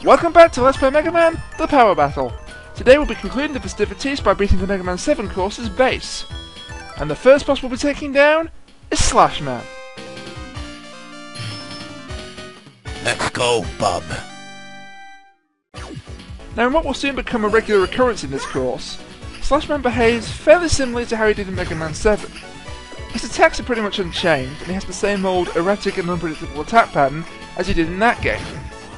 Welcome back to Let's Play Mega Man, The Power Battle. Today we'll be concluding the festivities by beating the Mega Man 7 course's base. And the first boss we'll be taking down is Slash Man. Let's go, bub. Now in what will soon become a regular occurrence in this course, Slash Man behaves fairly similarly to how he did in Mega Man 7. His attacks are pretty much unchanged, and he has the same old erratic and unpredictable attack pattern as he did in that game,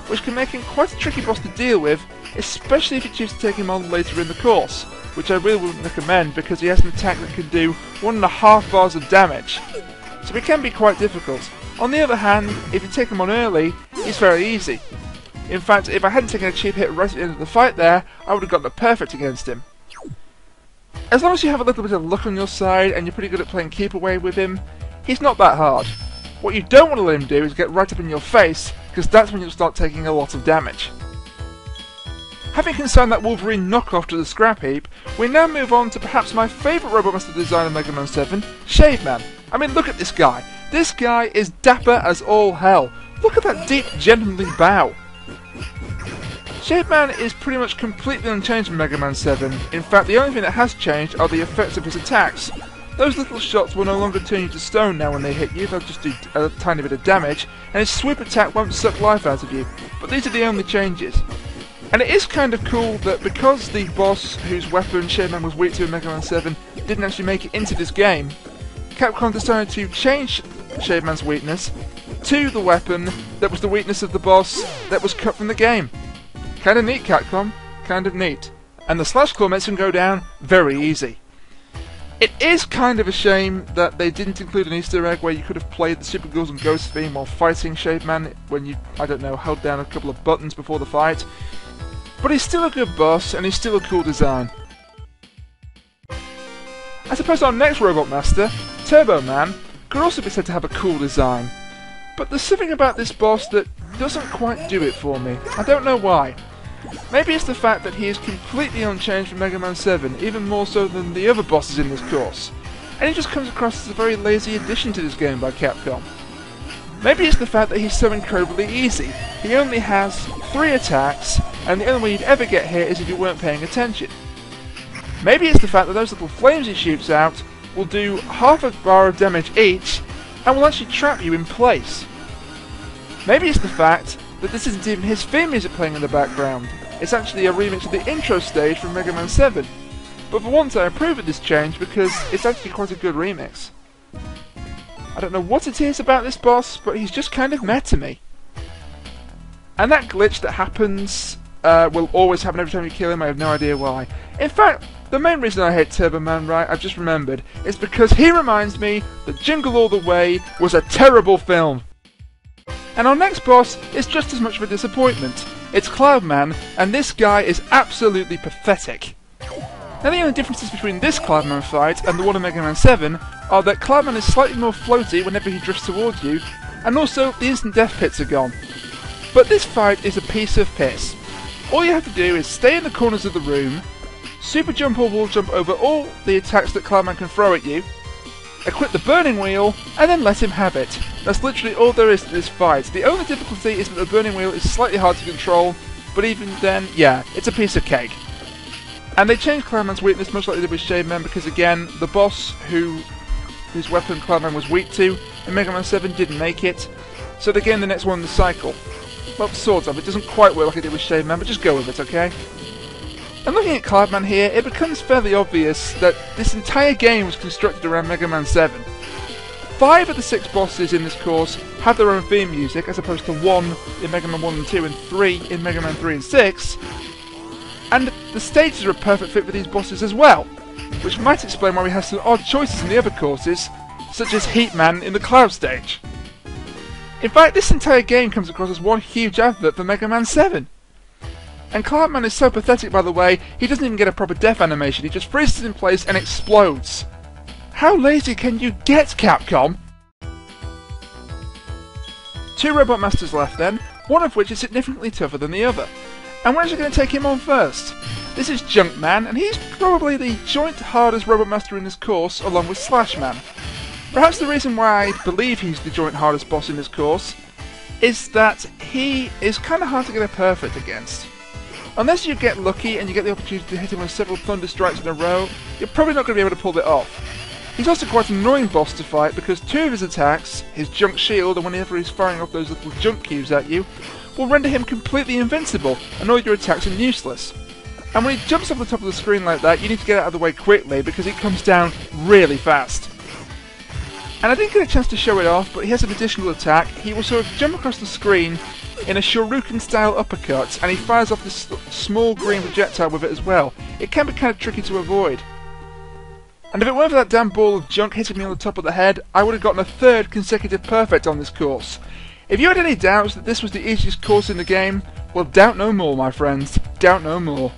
which can make him quite a tricky boss to deal with, especially if you choose to take him on later in the course, which I really wouldn't recommend because he has an attack that can do 1.5 bars of damage, so it can be quite difficult. On the other hand, if you take him on early, he's very easy. In fact, if I hadn't taken a cheap hit right at the end of the fight there, I would have gotten it perfect against him. As long as you have a little bit of luck on your side and you're pretty good at playing keep away with him, he's not that hard. What you don't want to let him do is get right up in your face, because that's when you'll start taking a lot of damage. Having consigned that Wolverine knockoff to the scrap heap, we now move on to perhaps my favourite Robot Master design of Mega Man 7, Shave Man. I mean, look at this guy. This guy is dapper as all hell. Look at that deep, gentlemanly bow. Shave Man is pretty much completely unchanged from Mega Man 7. In fact, the only thing that has changed are the effects of his attacks. Those little shots will no longer turn you to stone now when they hit you, they'll just do a tiny bit of damage, and his swoop attack won't suck life out of you. But these are the only changes. And it is kind of cool that because the boss whose weapon Shave Man was weak to in Mega Man 7 didn't actually make it into this game, Capcom decided to change Shave Man's weakness to the weapon that was the weakness of the boss that was cut from the game. Kinda neat, Capcom. Kind of neat. And the Slash Claw makes him go down very easy. It is kind of a shame that they didn't include an Easter egg where you could have played the Super Ghouls and Ghost theme while fighting Shave Man when you, I don't know, held down a couple of buttons before the fight. But he's still a good boss and he's still a cool design. I suppose our next Robot Master, Turbo Man, could also be said to have a cool design. But there's something about this boss that doesn't quite do it for me. I don't know why. Maybe it's the fact that he is completely unchanged from Mega Man 7, even more so than the other bosses in this course, and he just comes across as a very lazy addition to this game by Capcom. Maybe it's the fact that he's so incredibly easy. He only has 3 attacks, and the only way you'd ever get hit is if you weren't paying attention. Maybe it's the fact that those little flames he shoots out will do half a bar of damage each, and will actually trap you in place. Maybe it's the fact that this isn't even his theme music playing in the background. It's actually a remix of the intro stage from Mega Man 7. But for once I approve of this change because it's actually quite a good remix. I don't know what it is about this boss, but he's just kind of meh to me. And that glitch that happens will always happen every time you kill him. I have no idea why. In fact, the main reason I hate Turbo Man, right, I've just remembered, is because he reminds me that Jingle All the Way was a terrible film. And our next boss is just as much of a disappointment. It's Cloud Man, and this guy is absolutely pathetic. Now the only differences between this Cloud Man fight and the one in Mega Man 7 are that Cloud Man is slightly more floaty whenever he drifts towards you, and also the instant death pits are gone. But this fight is a piece of piss. All you have to do is stay in the corners of the room, super jump or wall jump over all the attacks that Cloud Man can throw at you, equip the burning wheel, and then let him have it. That's literally all there is to this fight. The only difficulty is that the burning wheel is slightly hard to control, but even then, yeah, it's a piece of cake. And they changed Cloudman's weakness much like they did with Shave Man because again, the boss whose weapon Cloudman was weak to in Mega Man 7 didn't make it, so they gained the next one in the cycle. Well, sort of. It doesn't quite work like it did with Shave Man, but just go with it, okay? And looking at Cloudman here, it becomes fairly obvious that this entire game was constructed around Mega Man 7. 5 of the 6 bosses in this course have their own theme music, as opposed to 1 in Mega Man 1 and 2 and 3 in Mega Man 3 and 6. And the stages are a perfect fit for these bosses as well, which might explain why we have some odd choices in the other courses, such as Heat Man in the Cloud stage. In fact, this entire game comes across as one huge advert for Mega Man 7. And Cloudman is so pathetic, by the way, he doesn't even get a proper death animation, he just freezes in place and explodes. How lazy can you get, Capcom? 2 Robot Masters left then, one of which is significantly tougher than the other. And we're actually going to take him on first. This is Junkman, and he's probably the joint hardest Robot Master in this course, along with Slash Man. Perhaps the reason why I believe he's the joint hardest boss in this course is that he is kind of hard to get a perfect against. Unless you get lucky and you get the opportunity to hit him with several thunder strikes in a row, you're probably not going to be able to pull it off. He's also quite an annoying boss to fight because two of his attacks, his junk shield and whenever he's firing off those little junk cubes at you, will render him completely invincible and all your attacks are useless. And when he jumps off the top of the screen like that, you need to get out of the way quickly because he comes down really fast. And I didn't get a chance to show it off, but he has an additional attack. He will sort of jump across the screen in a Shoryuken style uppercut, and he fires off this small green projectile with it as well. It can be kind of tricky to avoid. And if it weren't for that damn ball of junk hitting me on the top of the head, I would have gotten a third consecutive perfect on this course. If you had any doubts that this was the easiest course in the game, well, doubt no more, my friends. Doubt no more.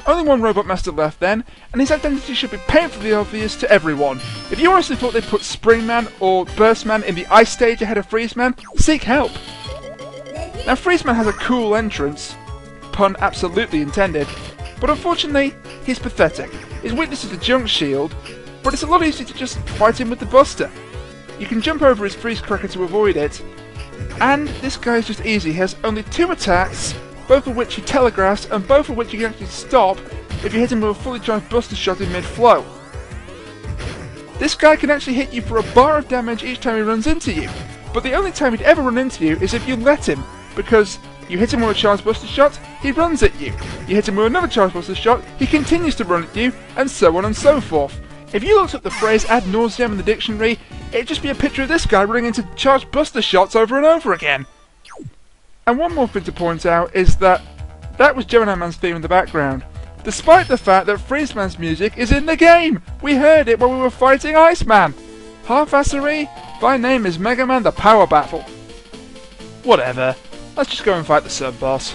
Only one Robot Master left then, and his identity should be painfully obvious to everyone. If you honestly thought they'd put Springman or Burstman in the Ice stage ahead of Freezeman, seek help. Now Freezeman has a cool entrance, pun absolutely intended, but unfortunately, he's pathetic. His weakness is the junk shield, but it's a lot easier to just fight him with the Buster. You can jump over his freeze cracker to avoid it, and this guy is just easy. He has only two attacks, both of which he telegraphs, and both of which you can actually stop if you hit him with a fully charged Buster Shot in mid-flow. This guy can actually hit you for a bar of damage each time he runs into you, but the only time he'd ever run into you is if you let him, because you hit him with a charged Buster Shot, he runs at you. You hit him with another charged Buster Shot, he continues to run at you, and so on and so forth. If you looked up the phrase ad nauseam in the dictionary, it'd just be a picture of this guy running into charged Buster Shots over and over again. And one more thing to point out is that was Gemini Man's theme in the background, despite the fact that Freezeman's music is in the game! We heard it when we were fighting Iceman! Half-assery? My name is Mega Man the Power Battle. Whatever, let's just go and fight the sub-boss.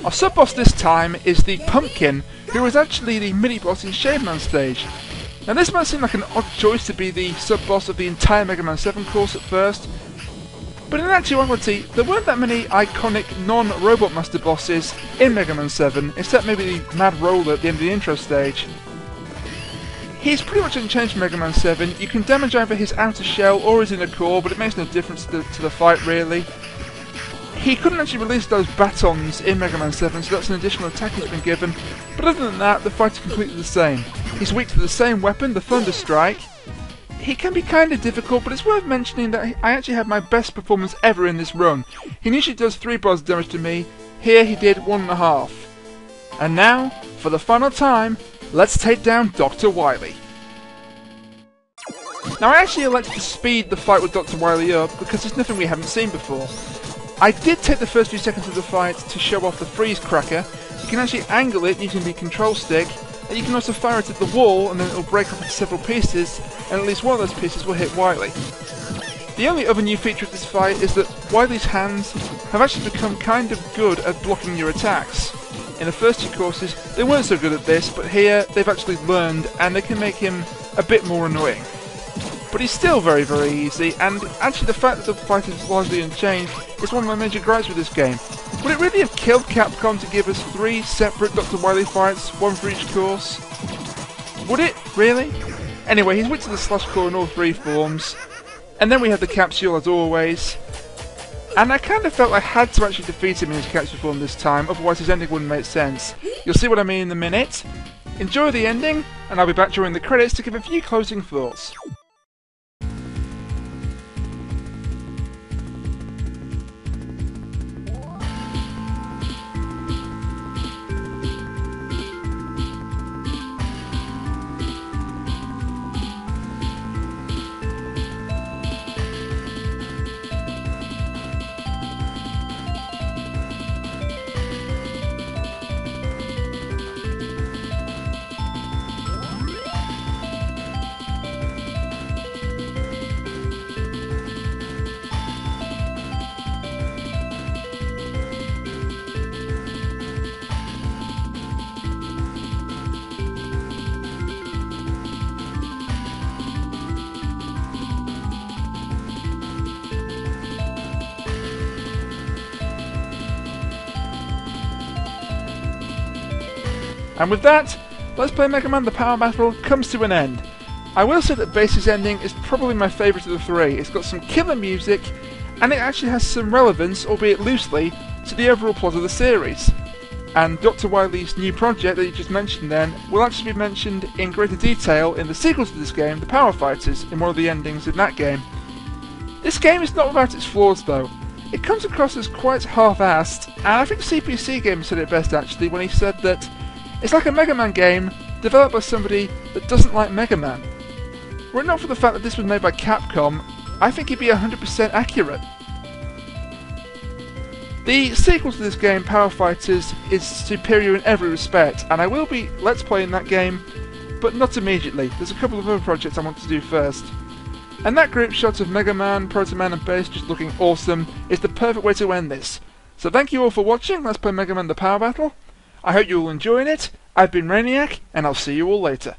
Our sub-boss this time is the Pumpkin, who is actually the mini-boss in Shave Man stage. Now this might seem like an odd choice to be the sub-boss of the entire Mega Man 7 course at first, but in actuality there weren't that many iconic non-Robot Master bosses in Mega Man 7, except maybe the Mad Roller at the end of the intro stage. He's pretty much unchanged from Mega Man 7. You can damage either his outer shell or his inner core, but it makes no difference to the fight really. He couldn't actually release those batons in Mega Man 7, so that's an additional attack he's been given, but other than that, the fight is completely the same. He's weak to the same weapon, the Thunder Strike. He can be kind of difficult, but it's worth mentioning that I actually had my best performance ever in this run. He usually does 3 bars of damage to me, here he did 1.5. And now, for the final time, let's take down Dr. Wily. Now I actually elected to speed the fight with Dr. Wily up because there's nothing we haven't seen before. I did take the first few seconds of the fight to show off the freeze cracker. You can actually angle it using the control stick, and you can also fire it at the wall and then it will break off into several pieces, and at least one of those pieces will hit Wily. The only other new feature of this fight is that Wily's hands have actually become kind of good at blocking your attacks. In the first 2 courses they weren't so good at this, but here they've actually learned and they can make him a bit more annoying. But he's still very, very easy, and actually the fact that the fight is largely unchanged is one of my major gripes with this game. Would it really have killed Capcom to give us 3 separate Dr. Wily fights, 1 for each course? Would it? Really? Anyway, he's weak to the slash claw in all 3 forms, and then we have the capsule as always. And I kind of felt I had to actually defeat him in his capsule form this time, otherwise his ending wouldn't make sense. You'll see what I mean in a minute. Enjoy the ending, and I'll be back during the credits to give a few closing thoughts. And with that, Let's Play Mega Man the Power Battle comes to an end. I will say that Bass's ending is probably my favourite of the three. It's got some killer music, and it actually has some relevance, albeit loosely, to the overall plot of the series. And Dr. Wily's new project that you just mentioned then will actually be mentioned in greater detail in the sequel to this game, The Power Fighters, in one of the endings in that game. This game is not without its flaws though. It comes across as quite half-assed, and I think CPC Gamer said it best actually when he said that it's like a Mega Man game developed by somebody that doesn't like Mega Man. Were it not for the fact that this was made by Capcom, I think he'd be 100% accurate. The sequel to this game, Power Fighters, is superior in every respect, and I will be Let's Playing that game, but not immediately. There's a couple of other projects I want to do first. And that group shot of Mega Man, Proto Man and Bass just looking awesome is the perfect way to end this. So thank you all for watching Let's Play Mega Man The Power Battle. I hope you're all enjoying it. I've been Rainiac, and I'll see you all later.